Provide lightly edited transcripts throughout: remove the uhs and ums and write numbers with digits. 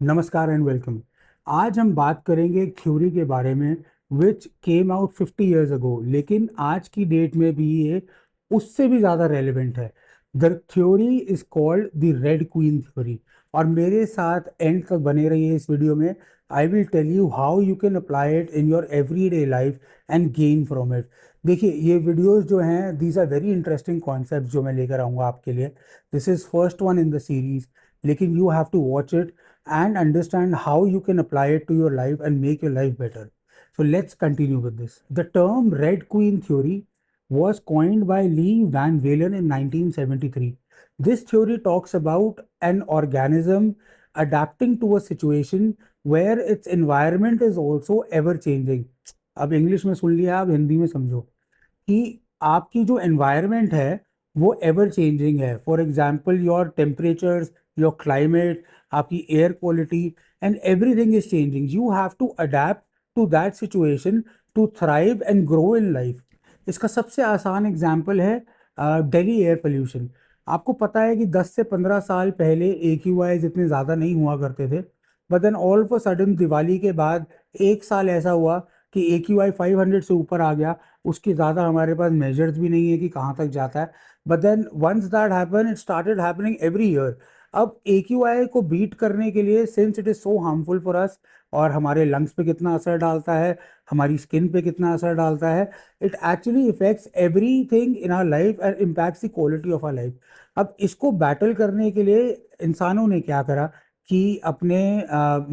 नमस्कार and welcome. आज हम बात करेंगे एक थ्योरी के बारे में विच केम आउट 50 इयर्स अगो, लेकिन आज की डेट में भी ये उससे भी ज़्यादा रेलेवेंट है। The theory is called the red queen theory. और मेरे साथ एंड तक बने रहिए इस वीडियो में। I will tell you how you can apply it in your every day life and gain from it. देखिए, ये वीडियोस जो हैं, these are very interesting concept जो मैं लेकर आऊँगा आपके लिए। This is first one in the series, लेकिन you have to watch it and understand how you can apply it to your life and make your life better. So let's continue with this. The term Red Queen theory was coined by Lee Van Walen in 1973. This theory talks about an organism adapting to a situation where its environment is also ever changing. अब English में सुन लिया, आप हिंदी में समझो कि आपकी जो environment है वो एवर चेंजिंग है। For example, your temperatures, your climate, आपकी air quality and everything is changing. You have to adapt to that situation to thrive and grow in life. इसका सबसे आसान एग्जांपल है दिल्ली एयर पोल्यूशन। आपको पता है कि 10 से 15 साल पहले AQI इतने ज़्यादा नहीं हुआ करते थे, but then all of a sudden Diwali के बाद एक साल ऐसा हुआ कि AQI 500 से ऊपर आ गया। उसकी ज़्यादा हमारे पास मेजर्स भी नहीं है कि कहाँ तक जाता है, but then once that happen it started happening every year. अब AQI को बीट करने के लिए, since it is so harmful for us, और हमारे लंग्स पे कितना असर डालता है, हमारी स्किन पे कितना असर डालता है, it actually affects everything in our life and impacts the quality of our life. अब इसको बैटल करने के लिए इंसानों ने क्या करा कि अपने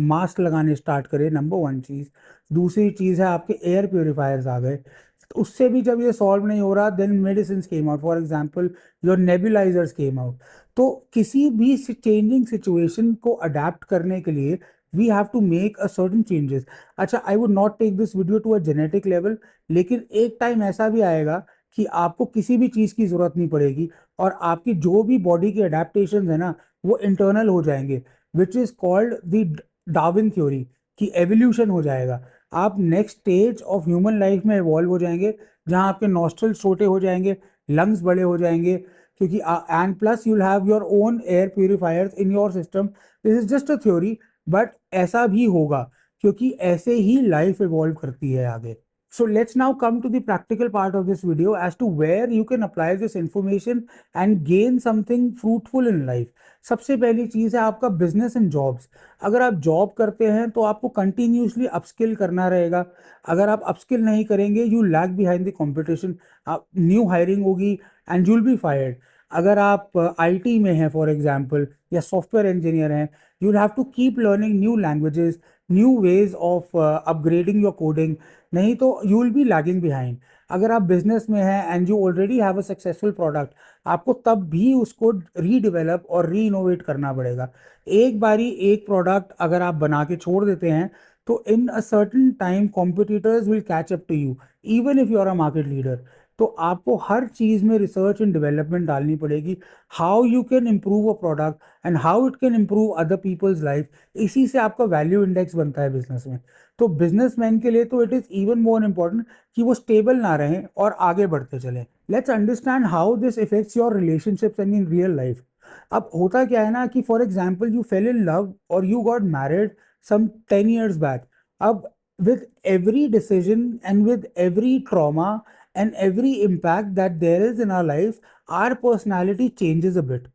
मास्क लगाने स्टार्ट करे, नंबर वन चीज़। दूसरी चीज़ है, आपके एयर प्योरीफायर्स आ गए। तो उससे भी जब ये सॉल्व नहीं हो रहा, then medicine came out, for example your nebulisers came out. तो किसी भी चेंजिंग सिचुएशन को अडेप्ट करने के लिए we have to make a certain changes. अच्छा, I would not take this video to a genetic level, लेकिन एक टाइम ऐसा भी आएगा कि आपको किसी भी चीज़ की ज़रूरत नहीं पड़ेगी और आपकी जो भी बॉडी की अडेप्टेशन है ना, वो इंटरनल हो जाएंगे, which is called the Darwin theory, कि एवोल्यूशन हो जाएगा। आप next stage of human life में इवॉल्व हो जाएंगे, जहां आपके नॉस्ट्रल्स छोटे हो जाएंगे, लंग्स बड़े हो जाएंगे, क्योंकि and plus you will have your own air purifiers in your system. This is just a theory, but ऐसा भी होगा, क्योंकि ऐसे ही लाइफ इवॉल्व करती है आगे। So let's now come to the practical part of this video as to where you can apply this information and gain something fruitful in life. सबसे पहली चीज़ है आपका बिजनेस एंड जॉब्स। अगर आप जॉब करते हैं तो आपको कंटिन्यूसली अपस्किल करना रहेगा। अगर आप अपस्किल नहीं करेंगे, you lag behind the competition. आप न्यू हायरिंग होगी and you will be fired. अगर आप IT में हैं फॉर एग्जांपल, या सॉफ्टवेयर इंजीनियर हैं, you will have to keep learning new languages, new ways of upgrading your coding, नहीं तो you will be lagging behind. अगर आप बिजनेस में हैं and you already have a successful product, आपको तब भी उसको रीडेवलप और री इनोवेट करना पड़ेगा। एक बारी एक प्रोडक्ट अगर आप बना के छोड़ देते हैं, तो in a certain time competitors will catch up to you, even if you are a market leader. तो आपको हर चीज़ में रिसर्च एंड डेवलपमेंट डालनी पड़ेगी, how you can improve a product and how it can improve other people's life. इसी से आपका value index बनता है बिजनेस में। तो बिजनेसमैन के लिए तो it is even more important कि वो स्टेबल ना रहें और आगे बढ़ते चलें। Let's understand how this effects your relationships and in real life. अब होता क्या है ना, कि for example you fell in love और you got married some 10 years back. अब with every decision and with every trauma and every impact that there is in our life, our personality changes a bit.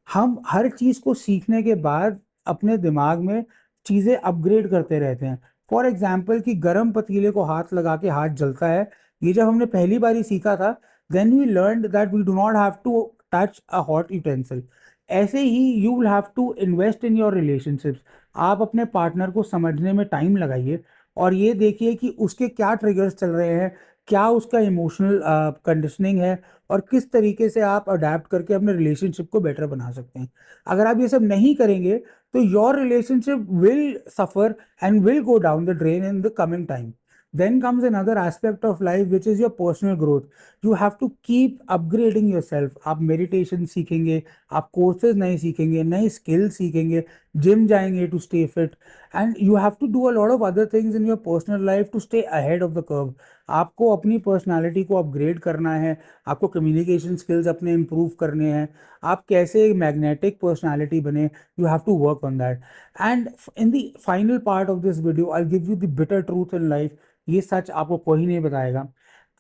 हम हर चीज़ को सीखने के बाद अपने दिमाग में चीज़ें अपग्रेड करते रहते हैं। फॉर एग्जाम्पल, कि गर्म पतीले को हाथ लगा के हाथ जलता है, ये जब हमने पहली बार सीखा था, then we learn that we do not have to touch a hot utensil. ऐसे ही you will have to invest in your relationships. आप अपने पार्टनर को समझने में टाइम लगाइए और ये देखिए कि उसके क्या ट्रिगर्स चल रहे हैं, क्या उसका इमोशनल कंडीशनिंग है, और किस तरीके से आप अडेप्ट करके अपने रिलेशनशिप को बेटर बना सकते हैं। अगर आप ये सब नहीं करेंगे, तो your relationship will suffer and will go down the drain in the coming time. Then comes another aspect of life, which is your personal growth. You have to keep upgrading yourself. आप meditation सीखेंगे, आप courses नए सीखेंगे, नए skill सीखेंगे, gym जाएंगे to stay fit, and you have to do a lot of other things in your personal life to stay ahead of the curve. आपको अपनी पर्सनालिटी को अपग्रेड करना है, आपको कम्युनिकेशन स्किल्स अपने इम्प्रूव करने हैं, आप कैसे मैग्नेटिक पर्सनालिटी बने, you have to work on that. And in the final part of this video I give you the bitter truth in life. ये सच आपको कोई नहीं बताएगा।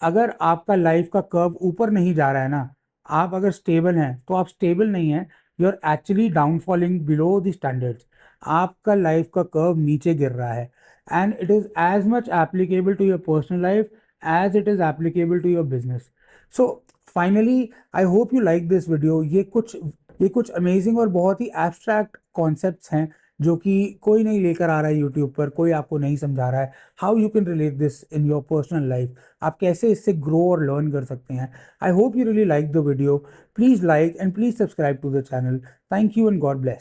अगर आपका लाइफ का कर्व ऊपर नहीं जा रहा है ना, आप अगर स्टेबल हैं तो आप स्टेबल नहीं हैं, you are actually downfalling below the standards. आपका लाइफ का कर्व नीचे गिर रहा है, and it is as much applicable to your personal life as it is applicable to your business. So finally I hope you like this video. ये कुछ amazing और बहुत ही एब्स्ट्रैक्ट कॉन्सेप्ट्स हैं जो कि कोई नहीं लेकर आ रहा है यूट्यूब पर, कोई आपको नहीं समझा रहा है how you can relate this in your personal life, आप कैसे इससे ग्रो और लर्न कर सकते हैं। I hope you really like the video. Please like and please subscribe to the channel. Thank you and God bless.